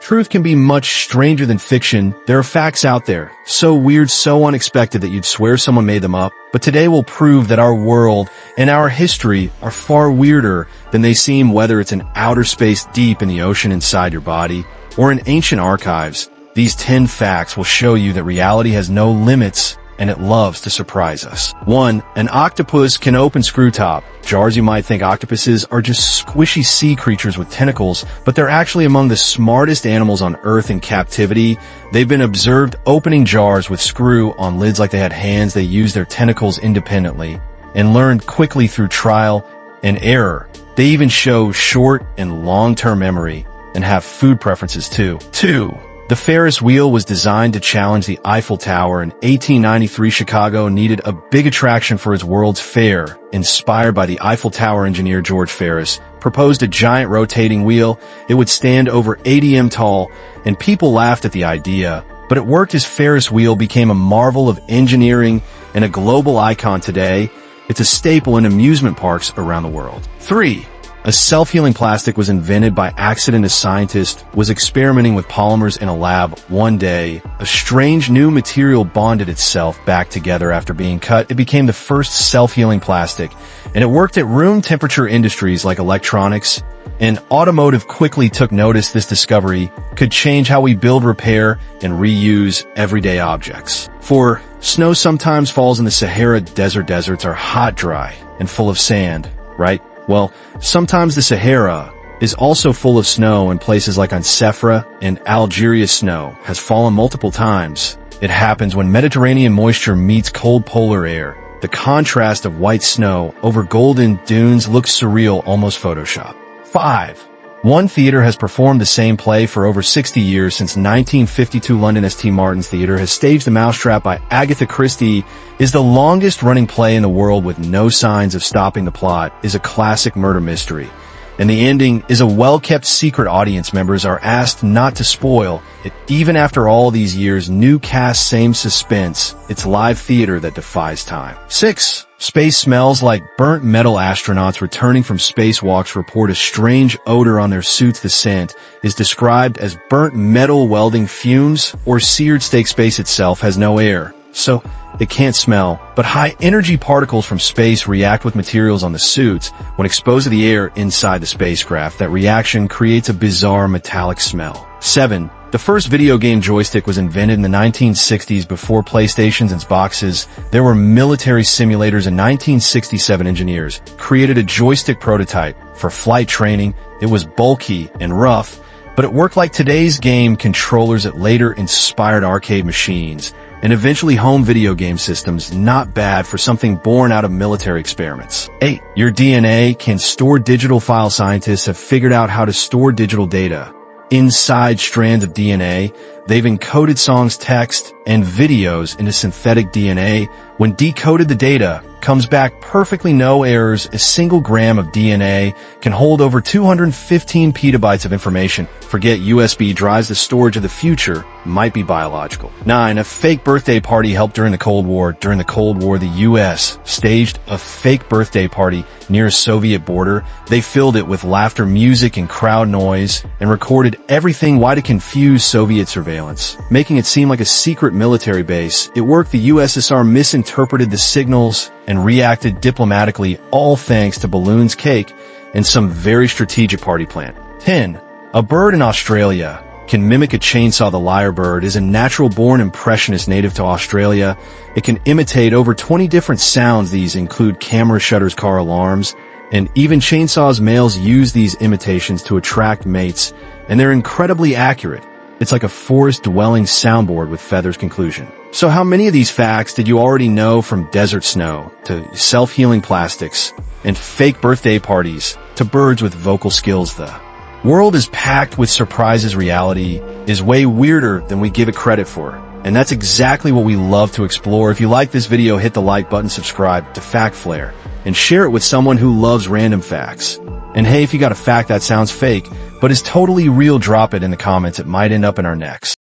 Truth can be much stranger than fiction. There are facts out there, so weird, so unexpected that you'd swear someone made them up. But today we'll prove that our world and our history are far weirder than they seem, whether it's in outer space deep in the ocean inside your body or in ancient archives. These 10 facts will show you that reality has no limits and it loves to surprise us. 1. An octopus can open screw top jars. You might think octopuses are just squishy sea creatures with tentacles, but they're actually among the smartest animals on Earth in captivity. They've been observed opening jars with screw on lids like they had hands. They use their tentacles independently and learned quickly through trial and error. They even show short and long-term memory and have food preferences too. 2. The Ferris wheel was designed to challenge the Eiffel Tower. In 1893, Chicago needed a big attraction for its World's Fair. Inspired by the Eiffel Tower engineer George Ferris proposed a giant rotating wheel. It would stand over 80 m tall, and people laughed at the idea. But it worked as Ferris wheel became a marvel of engineering and a global icon today. It's a staple in amusement parks around the world. 3. A self-healing plastic was invented by accident. A scientist was experimenting with polymers in a lab. One day, a strange new material bonded itself back together after being cut. It became the first self-healing plastic, and it worked at room temperature industries like electronics and automotive. Quickly took notice this discovery could change how we build, repair, and reuse everyday objects. 4. Snow sometimes falls in the Sahara Desert. Deserts are hot, dry, and full of sand, right? Well, sometimes the Sahara is also full of snow. In places like on Sahara and Algeria, snow has fallen multiple times. It happens when Mediterranean moisture meets cold polar air. The contrast of white snow over golden dunes looks surreal, almost Photoshop. 5. One theater has performed the same play for over 60 years. Since 1952, London St. Martin's Theatre has staged The Mousetrap by Agatha Christie. Is the longest-running play in the world with no signs of stopping. The plot is a classic murder mystery, and the ending is a well-kept secret. Audience members are asked not to spoil it. Even after all these years, new cast, same suspense. It's live theater that defies time. 6. Space smells like burnt metal. Astronauts returning from spacewalks report a strange odor on their suits. The scent is described as burnt metal, welding fumes, or seared steak. Space itself has no air, so it can't smell, but high-energy particles from space react with materials on the suits. When exposed to the air inside the spacecraft, that reaction creates a bizarre metallic smell. 7. The first video game joystick was invented in the 1960s. Before PlayStations and Xboxes, there were military simulators. In 1967, engineers created a joystick prototype for flight training. It was bulky and rough, but it worked like today's game controllers. It later inspired arcade machines and eventually home video game systems. Not bad for something born out of military experiments. 8. Your DNA can store digital files. Scientists have figured out how to store digital data inside strands of DNA. They've encoded songs, text, and videos into synthetic DNA. When decoded, the data comes back perfectly, no errors. A single gram of DNA can hold over 215 petabytes of information. Forget USB drives. The storage of the future might be biological. 9. A fake birthday party helped during the Cold War. During the Cold War, the U.S. staged a fake birthday party near a Soviet border. They filled it with laughter, music, and crowd noise, and recorded everything. Why? To confuse Soviet surveillance, making it seem like a secret military base. It worked. The USSR misinterpreted the signals and reacted diplomatically, all thanks to balloons, cake, and some very strategic party plan. 10. A bird in Australia can mimic a chainsaw. The lyrebird is a natural-born impressionist native to Australia. It can imitate over 20 different sounds. These include camera shutters, car alarms, and even chainsaws. Males use these imitations to attract mates, and they're incredibly accurate. It's like a forest-dwelling soundboard with feathers. Conclusion. So how many of these facts did you already know, from desert snow to self-healing plastics and fake birthday parties to birds with vocal skills? The world is packed with surprises. Reality is way weirder than we give it credit for, and that's exactly what we love to explore. If you like this video, hit the like button, subscribe to Fact Flare, and share it with someone who loves random facts. And hey, if you got a fact that sounds fake but is totally real, drop it in the comments. It might end up in our next